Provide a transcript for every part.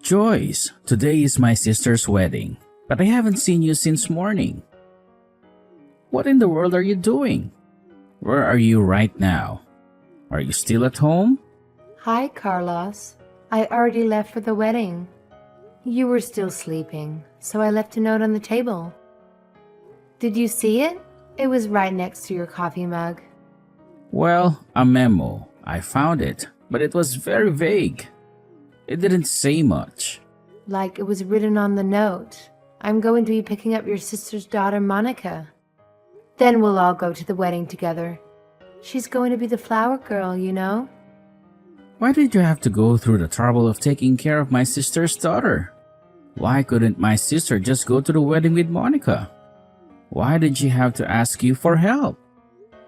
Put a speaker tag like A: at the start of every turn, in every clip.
A: Joyce, today is my sister's wedding, but I haven't seen you since morning. What in the world are you doing? Where are you right now? Are you still at home?
B: Hi, Carlos. I already left for the wedding. You were still sleeping, so I left a note on the table. Did you see it? It was right next to your coffee mug.
A: Well, a memo. I found it, but it was very vague. It didn't say much.
B: Like it was written on the note. I'm going to be picking up your sister's daughter, Monica. Then we'll all go to the wedding together. She's going to be the flower girl, you know?
A: Why did you have to go through the trouble of taking care of my sister's daughter? Why couldn't my sister just go to the wedding with Monica? Why did she have to ask you for help?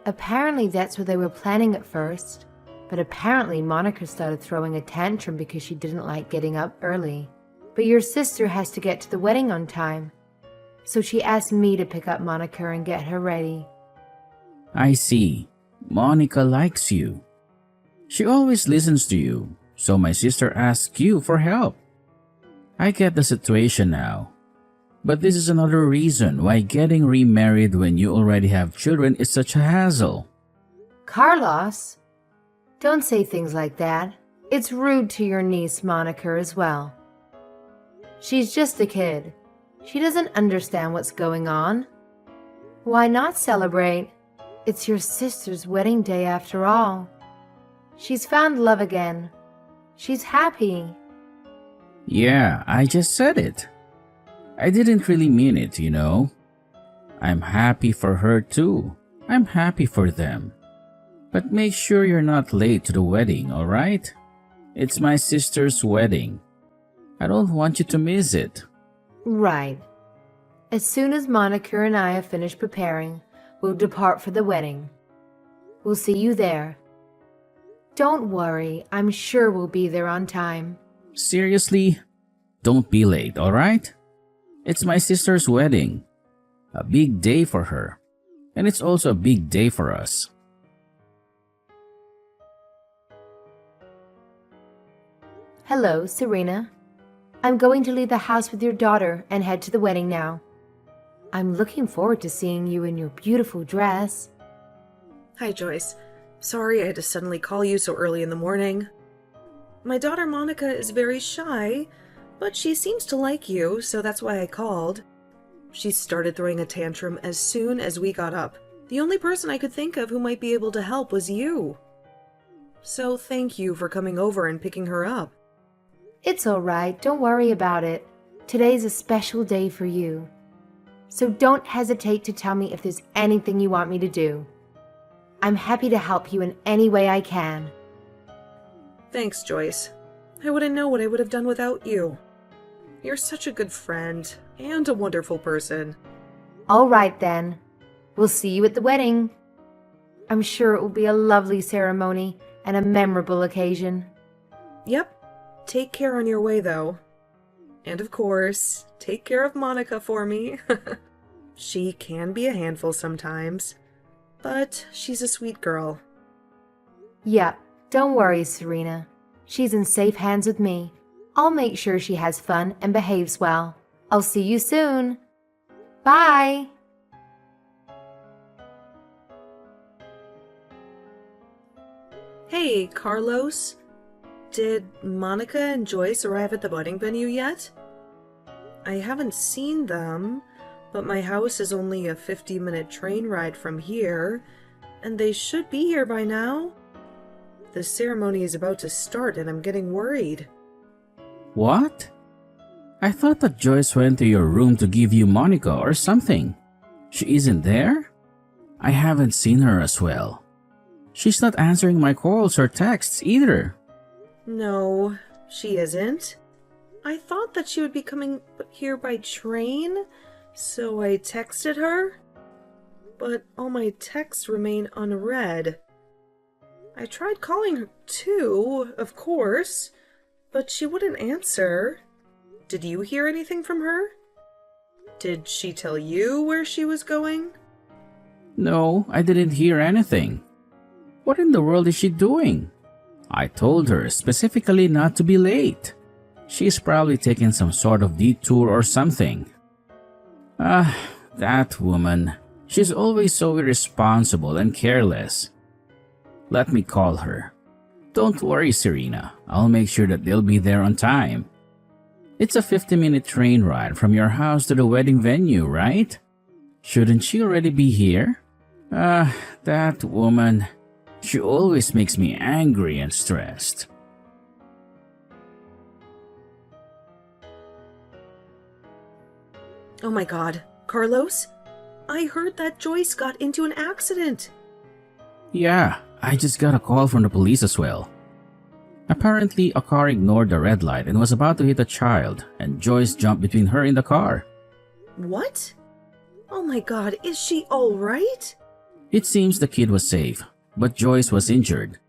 B: Apparently that's what they were planning at first. But apparently Monica started throwing a tantrum because she didn't like getting up early. But your sister has to get to the wedding on time. So she asked me to pick up Monica and get her ready.
A: I see. Monica likes you. She always listens to you, so my sister asked you for help. I get the situation now. But this is another reason why getting remarried when you already have children is such a hassle.
B: Carlos, don't say things like that. It's rude to your niece Monica as well. She's just a kid. She doesn't understand what's going on. Why not celebrate? It's your sister's wedding day after all. She's found love again. She's happy.
A: Yeah, I just said it. I didn't really mean it, you know. I'm happy for her too. I'm happy for them. But make sure you're not late to the wedding, alright? It's my sister's wedding. I don't want you to miss it.
B: Right. As soon as Monica and I have finished preparing, we'll depart for the wedding. We'll see you there. Don't worry, I'm sure we'll be there on time.
A: Seriously? Don't be late, alright? It's my sister's wedding. A big day for her. And it's also a big day for us.
B: Hello, Serena. I'm going to leave the house with your daughter and head to the wedding now. I'm looking forward to seeing you in your beautiful dress.
C: Hi, Joyce. Sorry I had to suddenly call you so early in the morning. My daughter Monica is very shy, but she seems to like you, so that's why I called. She started throwing a tantrum as soon as we got up. The only person I could think of who might be able to help was you. So thank you for coming over and picking her up.
B: It's all right, don't worry about it. Today's a special day for you. So don't hesitate to tell me if there's anything you want me to do. I'm happy to help you in any way I can.
C: Thanks, Joyce. I wouldn't know what I would have done without you. You're such a good friend and a wonderful person.
B: All right then. We'll see you at the wedding. I'm sure it will be a lovely ceremony and a memorable occasion.
C: Yep. Take care on your way, though. And of course, take care of Monica for me. She can be a handful sometimes, but she's a sweet girl.
B: Yep, don't worry, Serena. She's in safe hands with me. I'll make sure she has fun and behaves well. I'll see you soon. Bye!
C: Hey, Carlos. Did Monica and Joyce arrive at the wedding venue yet? I haven't seen them, but my house is only a 50-minute train ride from here, and they should be here by now. The ceremony is about to start and I'm getting worried.
A: What? I thought that Joyce went to your room to give you Monica or something. She isn't there? I haven't seen her as well. She's not answering my calls or texts either.
C: No, she isn't. I thought that she would be coming here by train, so I texted her. But all my texts remain unread. I tried calling her too, of course, but she wouldn't answer. Did you hear anything from her? Did she tell you where she was going?
A: No, I didn't hear anything. What in the world is she doing? I told her specifically not to be late. She's probably taking some sort of detour or something. That woman. She's always so irresponsible and careless. Let me call her. Don't worry, Serena. I'll make sure that they'll be there on time. It's a 50-minute train ride from your house to the wedding venue, right? Shouldn't she already be here? That woman. She always makes me angry and stressed.
C: Oh my god, Carlos? I heard that Joyce got into an accident.
A: Yeah, I just got a call from the police as well. Apparently, a car ignored the red light and was about to hit a child, and Joyce jumped between her and the car.
C: What? Oh my god, is she alright?
A: It seems the kid was safe, but Joyce was injured.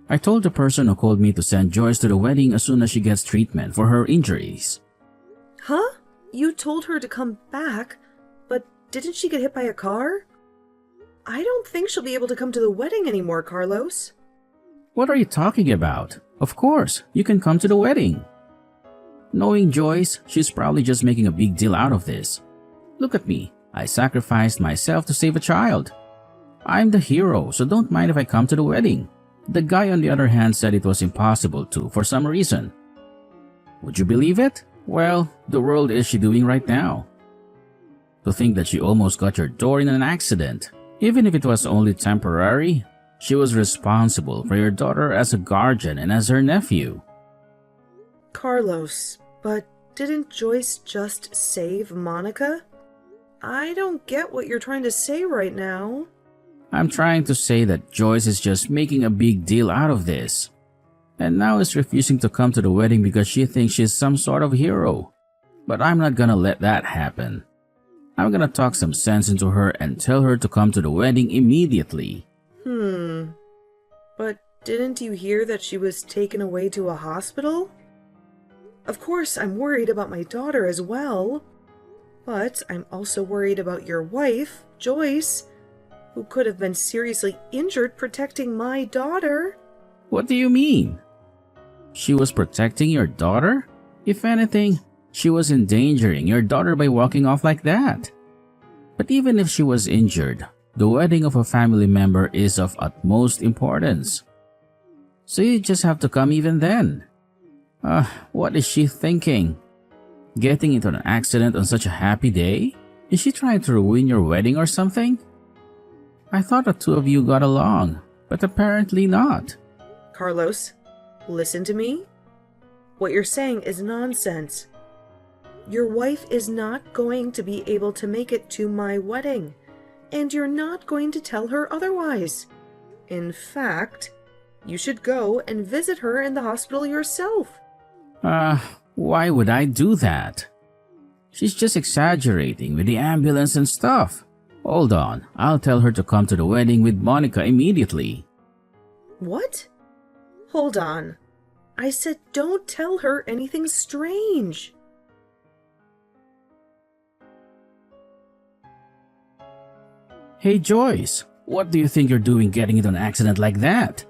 A: I told the person who called me to send Joyce to the wedding as soon as she gets treatment for her injuries.
C: Huh? You told her to come back, but didn't she get hit by a car? I don't think she'll be able to come to the wedding anymore, Carlos.
A: What are you talking about? Of course, you can come to the wedding. Knowing Joyce, she's probably just making a big deal out of this. Look at me. I sacrificed myself to save a child. I'm the hero, so don't mind if I come to the wedding. The guy on the other hand said it was impossible to for some reason. Would you believe it? Well, the world is she doing right now? To think that she almost got your door in an accident, even if it was only temporary. She was responsible for your daughter as a guardian and as her nephew.
C: Carlos, but didn't Joyce just save Monica? I don't get what you're trying to say right now.
A: I'm trying to say that Joyce is just making a big deal out of this. And now is refusing to come to the wedding because she thinks she's some sort of hero. But I'm not gonna let that happen. I'm gonna talk some sense into her and tell her to come to the wedding immediately.
C: But didn't you hear that she was taken away to a hospital? Of course, I'm worried about my daughter as well. But I'm also worried about your wife, Joyce, who could have been seriously injured protecting my daughter.
A: What do you mean? She was protecting your daughter? If anything, she was endangering your daughter by walking off like that. But even if she was injured, the wedding of a family member is of utmost importance. So you just have to come even then. What is she thinking? Getting into an accident on such a happy day? Is she trying to ruin your wedding or something? I thought the two of you got along, but apparently not.
C: Carlos, listen to me. What you're saying is nonsense. Your wife is not going to be able to make it to my wedding, and you're not going to tell her otherwise. In fact, you should go and visit her in the hospital yourself.
A: Why would I do that? She's just exaggerating with the ambulance and stuff. Hold on, I'll tell her to come to the wedding with Monica immediately.
C: What? Hold on. I said don't tell her anything strange.
A: Hey Joyce, what do you think you're doing getting into an accident like that?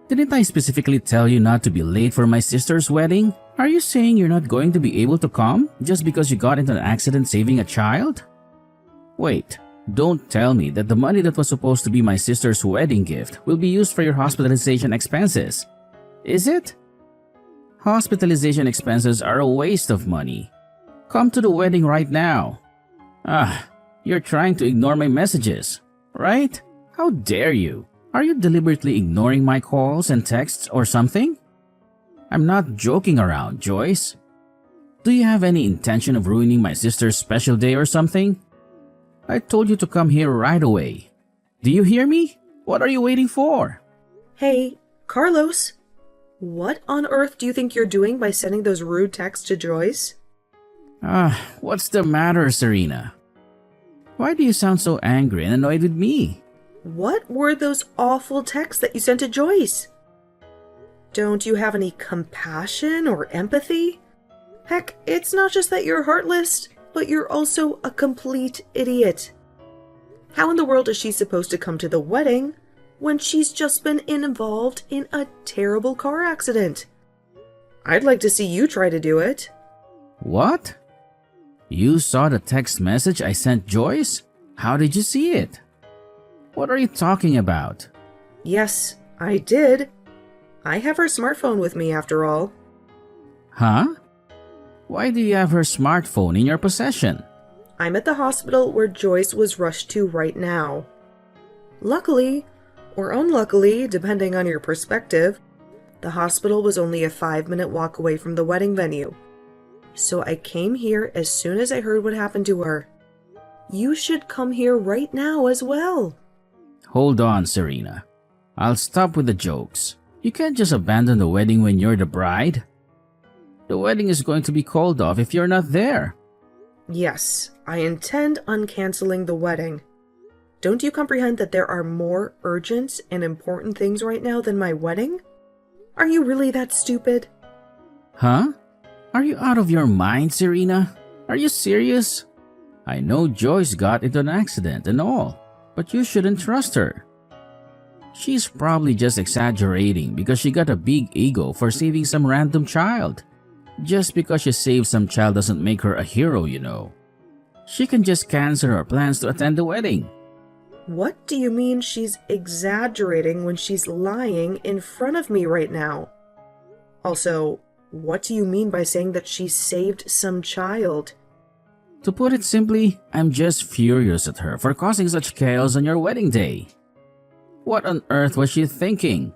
A: Didn't I specifically tell you not to be late for my sister's wedding? Are you saying you're not going to be able to come just because you got into an accident saving a child? Wait, don't tell me that the money that was supposed to be my sister's wedding gift will be used for your hospitalization expenses. Is it? Hospitalization expenses are a waste of money. Come to the wedding right now. You're trying to ignore my messages, right? How dare you? Are you deliberately ignoring my calls and texts or something? I'm not joking around, Joyce. Do you have any intention of ruining my sister's special day or something? I told you to come here right away. Do you hear me? What are you waiting for?
C: Hey, Carlos. What on earth do you think you're doing by sending those rude texts to Joyce?
A: What's the matter, Serena? Why do you sound so angry and annoyed with me?
C: What were those awful texts that you sent to Joyce? Don't you have any compassion or empathy? Heck, it's not just that you're heartless, but you're also a complete idiot. How in the world is she supposed to come to the wedding when she's just been involved in a terrible car accident? I'd like to see you try to do it.
A: What? You saw the text message I sent Joyce? How did you see it? What are you talking about?
C: Yes, I did. I have her smartphone with me after all.
A: Huh? Why do you have her smartphone in your possession?
C: I'm at the hospital where Joyce was rushed to right now. Luckily, or unluckily, depending on your perspective, the hospital was only a 5-minute walk away from the wedding venue. So I came here as soon as I heard what happened to her. You should come here right now as well.
A: Hold on, Serena. I'll stop with the jokes. You can't just abandon the wedding when you're the bride. The wedding is going to be called off if you're not there.
C: Yes, I intend on canceling the wedding. Don't you comprehend that there are more urgent and important things right now than my wedding? Are you really that stupid?
A: Huh? Are you out of your mind, Serena? Are you serious? I know Joyce got into an accident and all, but you shouldn't trust her. She's probably just exaggerating because she got a big ego for saving some random child. Just because she saved some child doesn't make her a hero, you know. She can just cancel her plans to attend the wedding.
C: What do you mean she's exaggerating when she's lying in front of me right now? Also, what do you mean by saying that she saved some child?
A: To put it simply, I'm just furious at her for causing such chaos on your wedding day. What on earth was she thinking?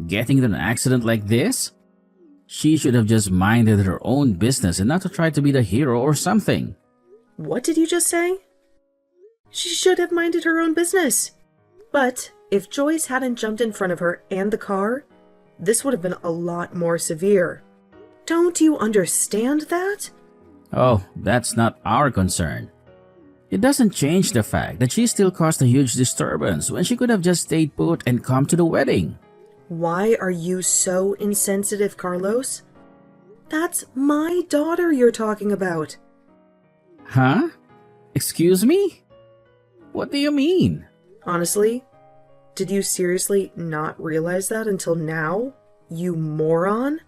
A: Getting into an accident like this? She should have just minded her own business and not to try to be the hero or something.
C: What did you just say? She should have minded her own business. But if Joyce hadn't jumped in front of her and the car, this would have been a lot more severe. Don't you understand that?
A: Oh, that's not our concern. It doesn't change the fact that she still caused a huge disturbance when she could have just stayed put and come to the wedding.
C: Why are you so insensitive, Carlos? That's my daughter you're talking about.
A: Huh? Excuse me? What do you mean?
C: Honestly, did you seriously not realize that until now? You moron?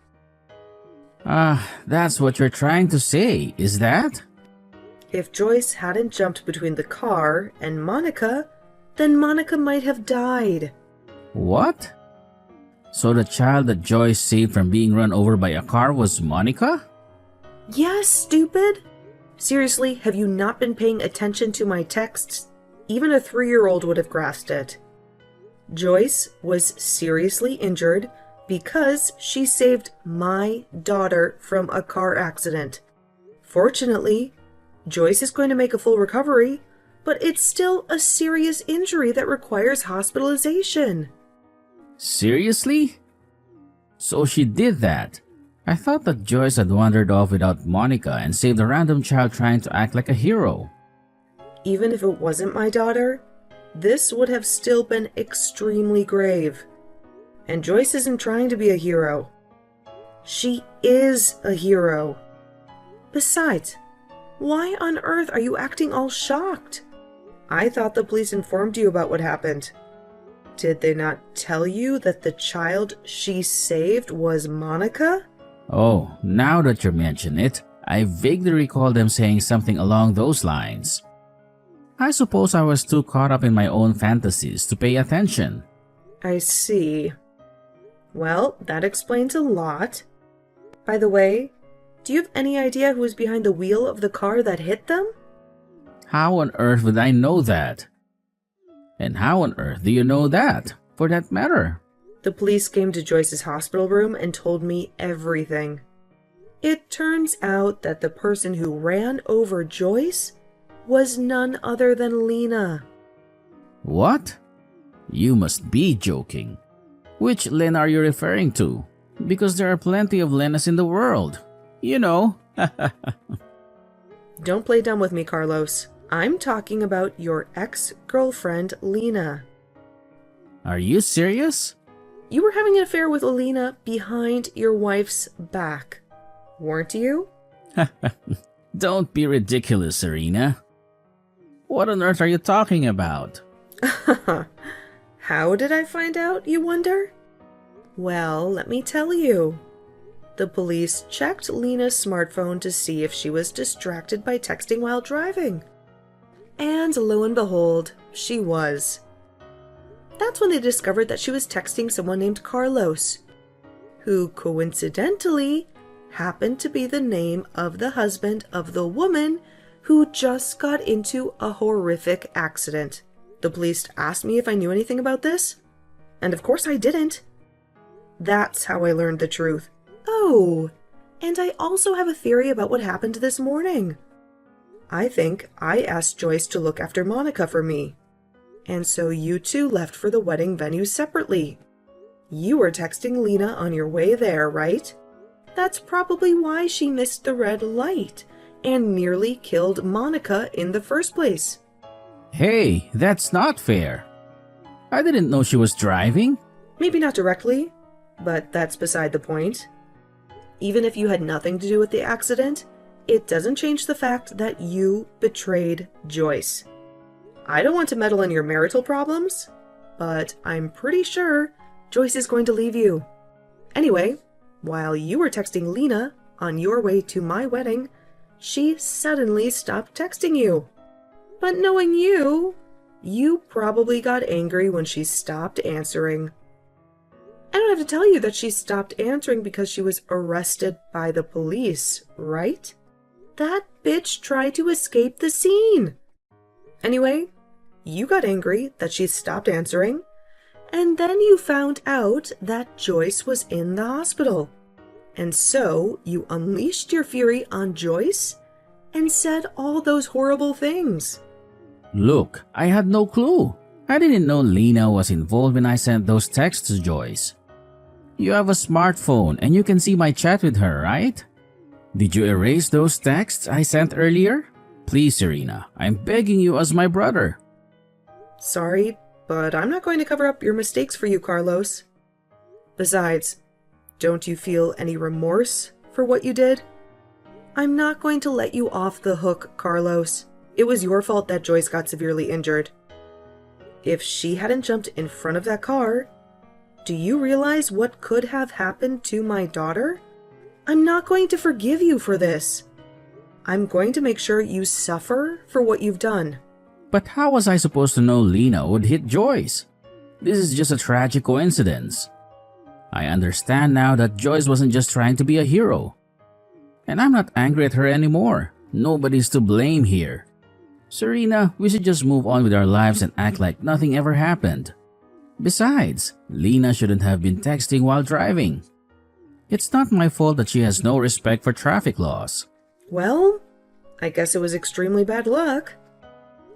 A: That's what you're trying to say, is that?
C: If Joyce hadn't jumped between the car and Monica, then Monica might have died.
A: What? So the child that Joyce saved from being run over by a car was Monica?
C: Yes, stupid! Seriously, have you not been paying attention to my texts? Even a 3-year-old would have grasped it. Joyce was seriously injured because she saved my daughter from a car accident. Fortunately, Joyce is going to make a full recovery, but it's still a serious injury that requires hospitalization.
A: Seriously? So she did that. I thought that Joyce had wandered off without Monica and saved a random child trying to act like a hero.
C: Even if it wasn't my daughter, this would have still been extremely grave. And Joyce isn't trying to be a hero. She is a hero. Besides, why on earth are you acting all shocked? I thought the police informed you about what happened. Did they not tell you that the child she saved was Monica?
A: Oh, now that you mention it, I vaguely recall them saying something along those lines. I suppose I was too caught up in my own fantasies to pay attention.
C: I see. Well, that explains a lot. By the way, do you have any idea who was behind the wheel of the car that hit them?
A: How on earth would I know that? And how on earth do you know that, for that matter?
C: The police came to Joyce's hospital room and told me everything. It turns out that the person who ran over Joyce was none other than Lena.
A: What? You must be joking. Which Len are you referring to? Because there are plenty of Lenas in the world. You know.
C: Don't play dumb with me, Carlos. I'm talking about your ex-girlfriend, Lena.
A: Are you serious?
C: You were having an affair with Lena behind your wife's back, weren't you?
A: Don't be ridiculous, Serena. What on earth are you talking about?
C: How did I find out, you wonder? Well, let me tell you. The police checked Lena's smartphone to see if she was distracted by texting while driving. And lo and behold, she was. That's when they discovered that she was texting someone named Carlos, who coincidentally happened to be the name of the husband of the woman who just got into a horrific accident. The police asked me if I knew anything about this, and of course I didn't. That's how I learned the truth. Oh, and I also have a theory about what happened this morning. I think I asked Joyce to look after Monica for me, and so you two left for the wedding venue separately. You were texting Lena on your way there, right? That's probably why she missed the red light and nearly killed Monica in the first place.
A: Hey, that's not fair. I didn't know she was driving.
C: Maybe not directly, but that's beside the point. Even if you had nothing to do with the accident, it doesn't change the fact that you betrayed Joyce. I don't want to meddle in your marital problems, but I'm pretty sure Joyce is going to leave you. Anyway, while you were texting Lena on your way to my wedding, she suddenly stopped texting you. But knowing you, you probably got angry when she stopped answering. I don't have to tell you that she stopped answering because she was arrested by the police, right? That bitch tried to escape the scene. Anyway, you got angry that she stopped answering, and then you found out that Joyce was in the hospital. And so you unleashed your fury on Joyce and said all those horrible things.
A: Look, I had no clue. I didn't know Lena was involved when I sent those texts to Joyce. You have a smartphone and you can see my chat with her, right? Did you erase those texts I sent earlier? Please, Serena, I'm begging you as my brother.
C: Sorry, but I'm not going to cover up your mistakes for you, Carlos. Besides, don't you feel any remorse for what you did? I'm not going to let you off the hook, Carlos. It was your fault that Joyce got severely injured. If she hadn't jumped in front of that car, do you realize what could have happened to my daughter? I'm not going to forgive you for this. I'm going to make sure you suffer for what you've done.
A: But how was I supposed to know Lena would hit Joyce? This is just a tragic coincidence. I understand now that Joyce wasn't just trying to be a hero. And I'm not angry at her anymore. Nobody's to blame here. Serena, we should just move on with our lives and act like nothing ever happened. Besides, Lena shouldn't have been texting while driving. It's not my fault that she has no respect for traffic laws.
C: Well, I guess it was extremely bad luck.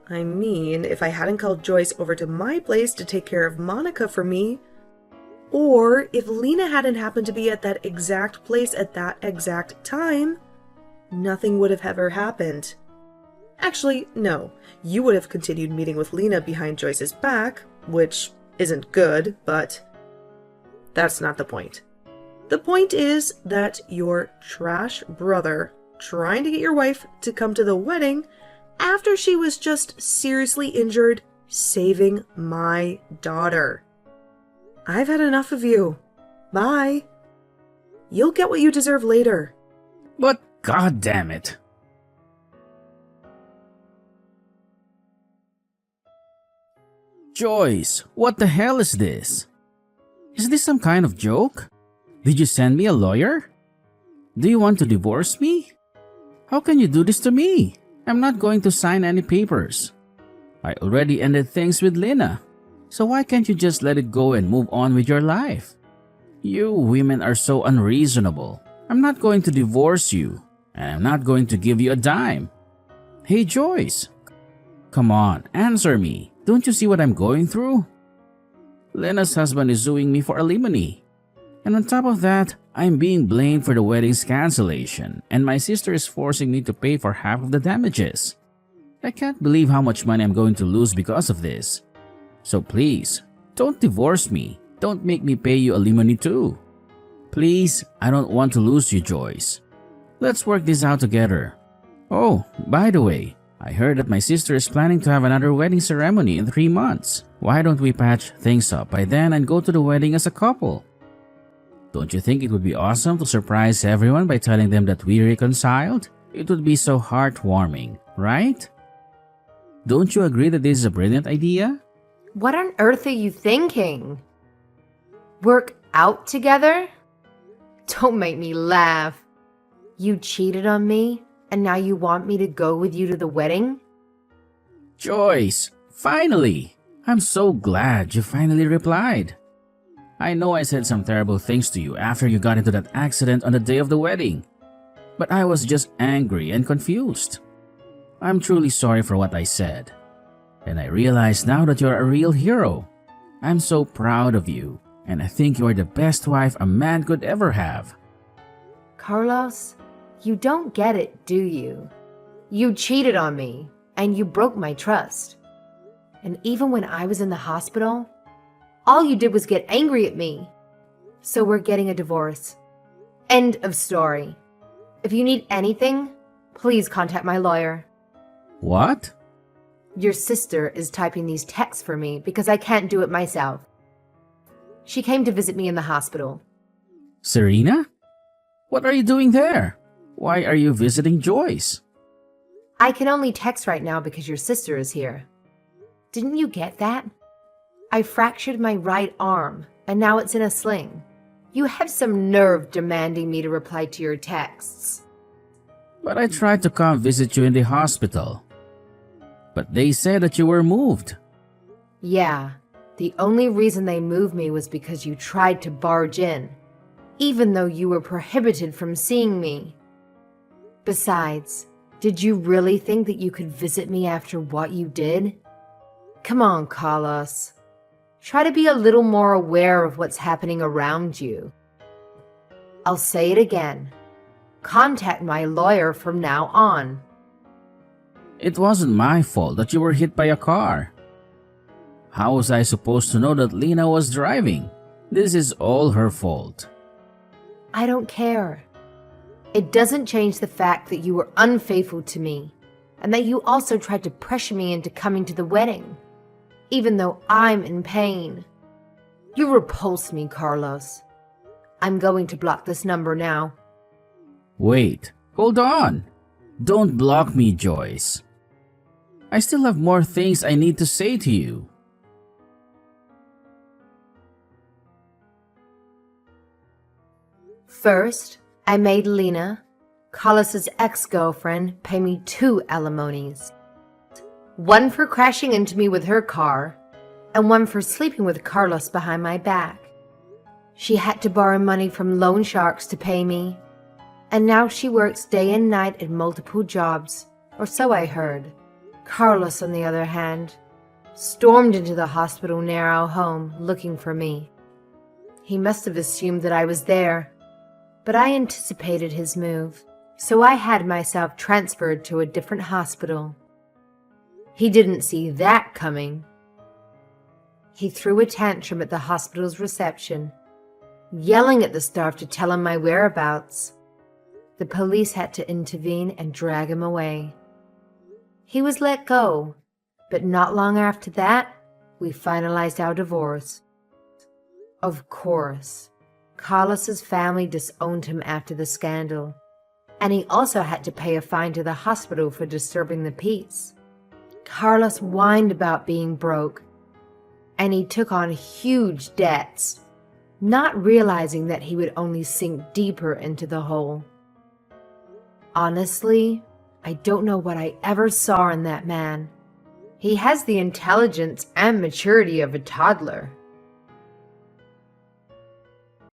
C: I mean, if I hadn't called Joyce over to my place to take care of Monica for me, or if Lena hadn't happened to be at that exact place at that exact time, nothing would have ever happened. Actually, no. You would have continued meeting with Lena behind Joyce's back, which isn't good, but that's not the point. The point is that your trash brother trying to get your wife to come to the wedding after she was just seriously injured saving my daughter. I've had enough of you. Bye. You'll get what you deserve later.
A: But god damn it. Joyce, what the hell is this? Is this some kind of joke? Did you send me a lawyer? Do you want to divorce me? How can you do this to me? I'm not going to sign any papers. I already ended things with Lena, so why can't you just let it go and move on with your life? You women are so unreasonable. I'm not going to divorce you, and I'm not going to give you a dime. Hey Joyce, come on, answer me. Don't you see what I'm going through? Lena's husband is suing me for alimony. And on top of that, I'm being blamed for the wedding's cancellation, and my sister is forcing me to pay for half of the damages. I can't believe how much money I'm going to lose because of this. So please, don't divorce me. Don't make me pay you alimony too. Please, I don't want to lose you, Joyce. Let's work this out together. Oh, by the way, I heard that my sister is planning to have another wedding ceremony in 3 months. Why don't we patch things up by then and go to the wedding as a couple? Don't you think it would be awesome to surprise everyone by telling them that we reconciled? It would be so heartwarming, right? Don't you agree that this is a brilliant idea?
B: What on earth are you thinking? Work out together? Don't make me laugh. You cheated on me, and now you want me to go with you to the wedding?
A: Joyce, finally! I'm so glad you finally replied. I know I said some terrible things to you after you got into that accident on the day of the wedding, but I was just angry and confused. I'm truly sorry for what I said, and I realize now that you're a real hero. I'm so proud of you, and I think you're the best wife a man could ever have.
B: Carlos, you don't get it, do you? You cheated on me, and you broke my trust. And even when I was in the hospital, all you did was get angry at me. So we're getting a divorce. End of story. If you need anything, please contact my lawyer.
A: What?
B: Your sister is typing these texts for me because I can't do it myself. She came to visit me in the hospital.
A: Serena? What are you doing there? Why are you visiting Joyce?
B: I can only text right now because your sister is here. Didn't you get that? I fractured my right arm, and now it's in a sling. You have some nerve demanding me to reply to your texts.
A: But I tried to come visit you in the hospital. But they said that you were moved.
B: Yeah, the only reason they moved me was because you tried to barge in, even though you were prohibited from seeing me. Besides, did you really think that you could visit me after what you did? Come on, Carlos. Try to be a little more aware of what's happening around you. I'll say it again. Contact my lawyer from now on.
A: It wasn't my fault that you were hit by a car. How was I supposed to know that Lena was driving? This is all her fault.
B: I don't care. It doesn't change the fact that you were unfaithful to me, and that you also tried to pressure me into coming to the wedding, even though I'm in pain. You repulse me, Carlos. I'm going to block this number now.
A: Wait, hold on. Don't block me, Joyce. I still have more things I need to say to you.
B: First, I made Lena, Carlos's ex-girlfriend, pay me 2 alimonies. One for crashing into me with her car, and one for sleeping with Carlos behind my back. She had to borrow money from loan sharks to pay me, and now she works day and night at multiple jobs, or so I heard. Carlos, on the other hand, stormed into the hospital near our home looking for me. He must have assumed that I was there, but I anticipated his move, so I had myself transferred to a different hospital. He didn't see that coming. He threw a tantrum at the hospital's reception, yelling at the staff to tell him my whereabouts. The police had to intervene and drag him away. He was let go, but not long after that, we finalized our divorce. Of course, Carlos's family disowned him after the scandal, and he also had to pay a fine to the hospital for disturbing the peace. Carlos whined about being broke, and he took on huge debts, not realizing that he would only sink deeper into the hole. Honestly, I don't know what I ever saw in that man. He has the intelligence and maturity of a toddler.